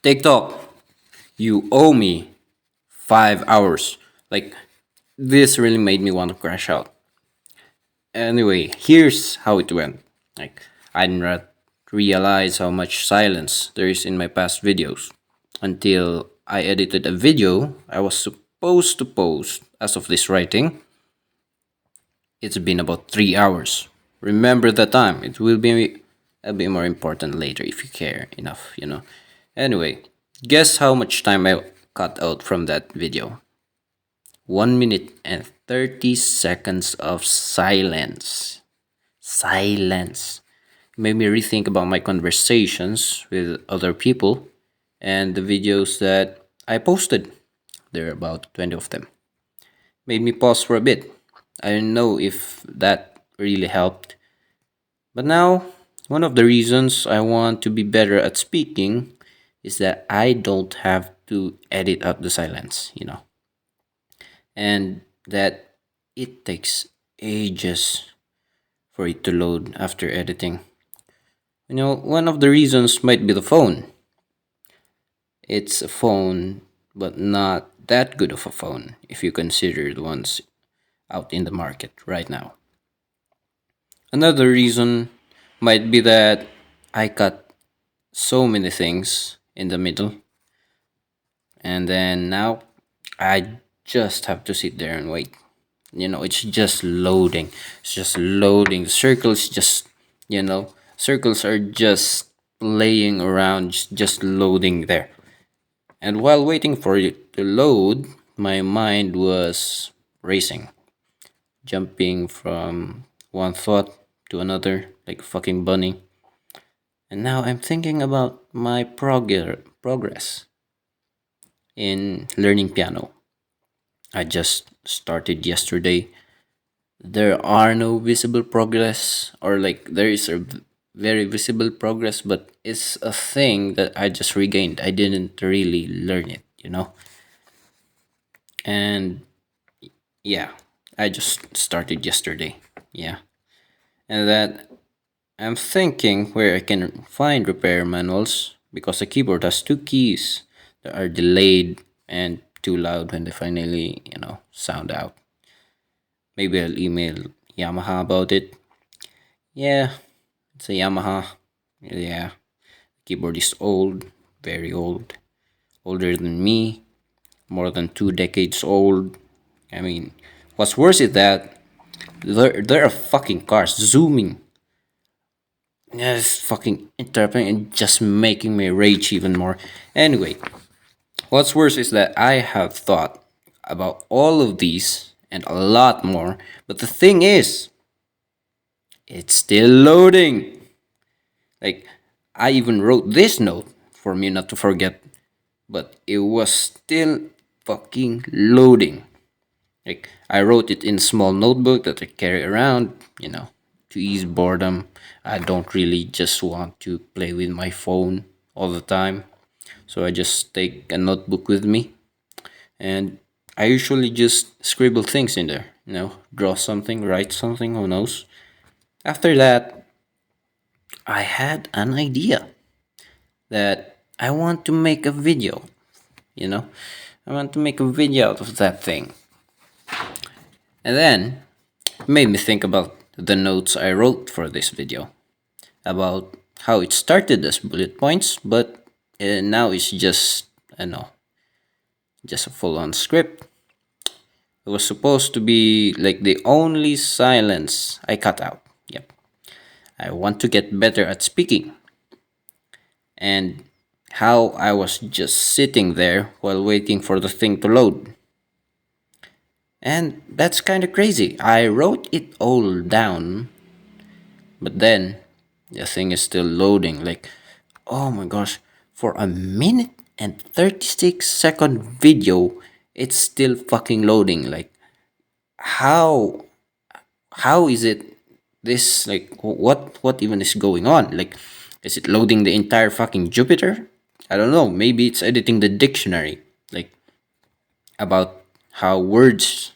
TikTok, you owe me 5 hours. Like, this really made me want to crash out. Anyway, here's how it went. Like, I did not realize how much silence there is in my past videos until I edited a video I was supposed to post as of this writing. It's been about 3 hours. Remember the time. It will be a bit more important later if you care enough. Anyway, guess how much time I cut out from that video? 1 minute and 30 seconds of silence. Silence. Made me rethink about my conversations with other people and the videos that I posted. There are about 20 of them. Made me pause for a bit. I don't know if that really helped. But now, one of the reasons I want to be better at speaking is that I don't have to edit out the silence, and that it takes ages for it to load after editing. One of the reasons might be the phone. It's a phone, but not that good of a phone if you consider the ones out in the market right now. Another reason might be that I cut so many things in the middle, and then now I just have to sit there and wait. It's just loading. It's just loading. Circles are just playing around, just loading there. And while waiting for it to load, my mind was racing, jumping from one thought to another like a fucking bunny. And now I'm thinking about my progress in learning piano. I just started yesterday. There are no visible progress, or like there is a very visible progress, but it's a thing that I just regained. I didn't really learn it. And yeah, I just started yesterday. Yeah. And that I'm thinking where I can find repair manuals because the keyboard has two keys that are delayed and too loud when they finally sound out. Maybe I'll email Yamaha about it. Yeah, it's a Yamaha. Yeah, keyboard is old, very old, older than me, more than 2 decades old. I mean, what's worse is that there are fucking cars zooming. Yeah, it's fucking interrupting and just making me rage even more. Anyway, what's worse is that I have thought about all of these and a lot more, but the thing is, it's still loading. Like, I even wrote this note for me not to forget, but it was still fucking loading. Like, I wrote it in a small notebook that I carry around, to ease boredom. I don't really just want to play with my phone all the time. So I just take a notebook with me and I usually just scribble things in there, draw something, write something, who knows. After that, I had an idea that I want to make a video. I want to make a video out of that thing. And then it made me think about the notes I wrote for this video, about how it started as bullet points, but now it's just, I know, just a full on script. It was supposed to be like the only silence I cut out. Yep. I want to get better at speaking. And how I was just sitting there while waiting for the thing to load. And that's kind of crazy. I wrote it all down, but then the thing is still loading. Like, oh my gosh, for a minute and 36-second video, it's still fucking loading. Like, how is it this, like, what even is going on? Like, is it loading the entire fucking Jupiter? I don't know. Maybe it's editing the dictionary, like, about how words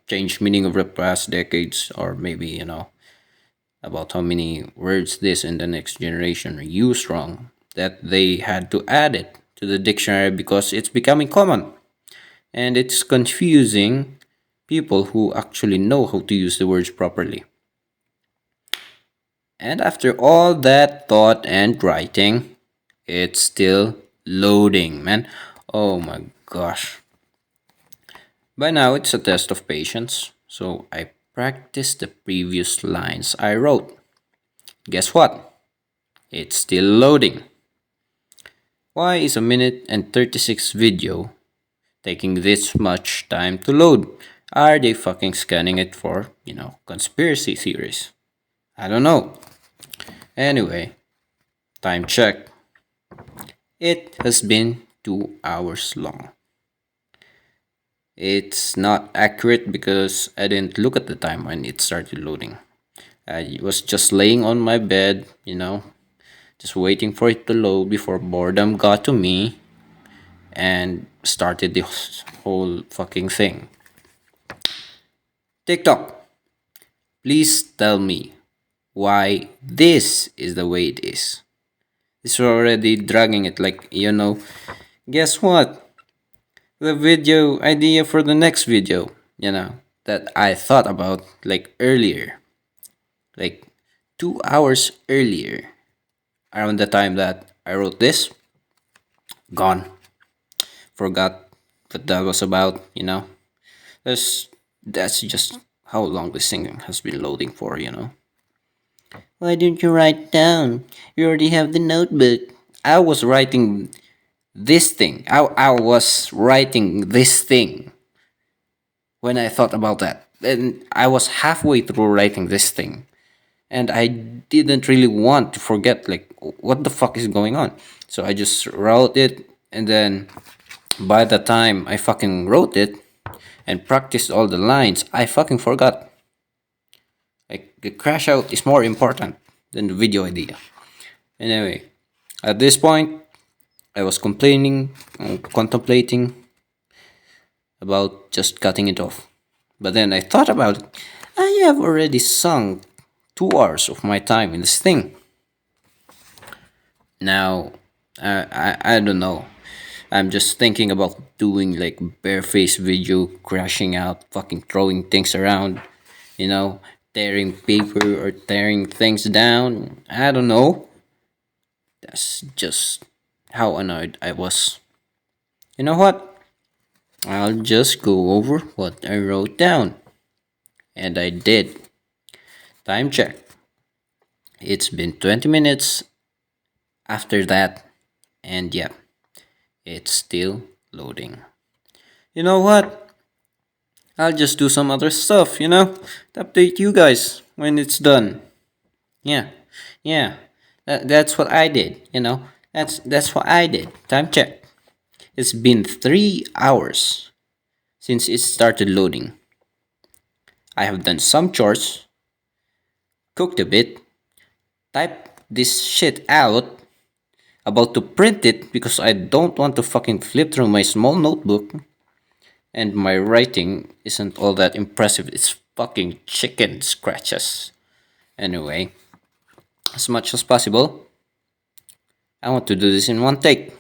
change meaning over the past decades, or maybe about how many words this and the next generation used wrong that they had to add it to the dictionary because it's becoming common and it's confusing people who actually know how to use the words properly. And after all that thought and writing, it's still loading, man. Oh my gosh. By now, it's a test of patience, so I practiced the previous lines I wrote. Guess what? It's still loading. Why is a minute and 36 video taking this much time to load? Are they fucking scanning it for, conspiracy theories? I don't know. Anyway, time check. It has been 2 hours long. It's not accurate because I didn't look at the time when it started loading. I was just laying on my bed, just waiting for it to load before boredom got to me and started the whole fucking thing. TikTok, please tell me why this is the way it is. It's already dragging it like, guess what? The video idea for the next video, that I thought about like earlier, like 2 hours earlier, around the time that I wrote this, gone. Forgot what that was about. That's just how long this thing has been loading for. Why didn't you write down? You already have the notebook. I was writing this thing. I was writing this thing when I thought about that. And I was halfway through writing this thing. And I didn't really want to forget, like, what the fuck is going on. So I just wrote it. And then by the time I fucking wrote it and practiced all the lines, I fucking forgot. Like, the crash out is more important than the video idea. Anyway, at this point, I was complaining, contemplating about just cutting it off. But then I thought about it. I have already sunk 2 hours of my time in this thing. Now, I don't know. I'm just thinking about doing like bareface video, crashing out, fucking throwing things around, you know, tearing paper or tearing things down. I don't know. That's just how annoyed I was. You know what? I'll just go over what I wrote down. And I did. Time check. It's been 20 minutes after that, and yeah, it's still loading. You know what? I'll just do some other stuff, to update you guys when it's done. Yeah, yeah, that's what I did. That's what I did. Time check. It's been 3 hours since it started loading. I have done some chores, cooked a bit, typed this shit out, about to print it because I don't want to fucking flip through my small notebook, and my writing isn't all that impressive. It's fucking chicken scratches. Anyway, as much as possible, I want to do this in one take.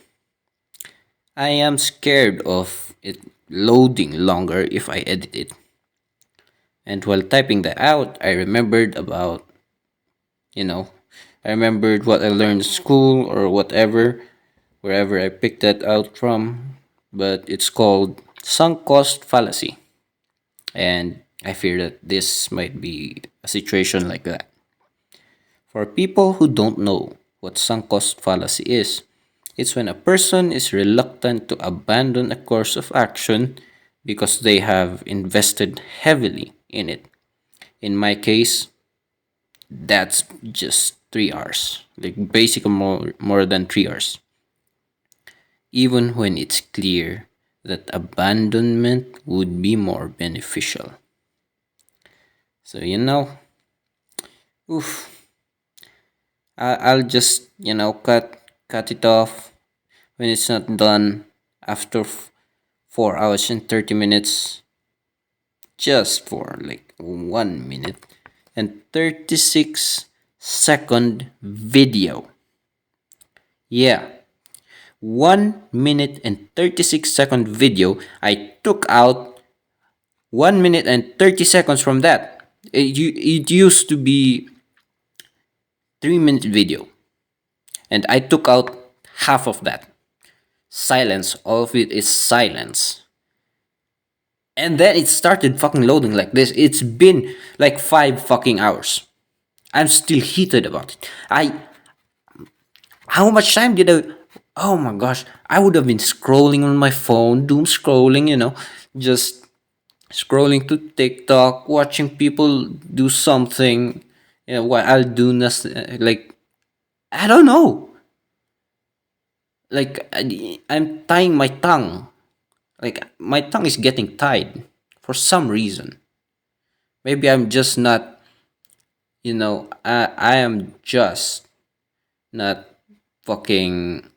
I am scared of it loading longer if I edit it. And while typing that out, you know, I remembered what I learned in school or whatever, wherever I picked that out from. But it's called sunk cost fallacy. And I fear that this might be a situation like that. For people who don't know what sunk cost fallacy is, it's when a person is reluctant to abandon a course of action because they have invested heavily in it. In my case, that's just 3 hours, like basically more than 3 hours. Even when it's clear that abandonment would be more beneficial. So oof, I'll just cut it off when it's not done after 4 hours and 30 minutes, just for like 1 minute and 36-second video. Yeah, 1 minute and 36-second video. I took out 1 minute and 30 seconds from that. It used to be 3 minute video, and I took out half of that. Silence, all of it is silence. And then it started fucking loading like this. It's been like 5 fucking hours. I'm still heated about it. How much time did I? Oh my gosh, I would have been scrolling on my phone, doom scrolling, just scrolling to TikTok, watching people do something. What I'll do nothing. Like, I don't know. Like, I'm tying my tongue. Like, my tongue is getting tied for some reason. Maybe I'm just not. I am just not fucking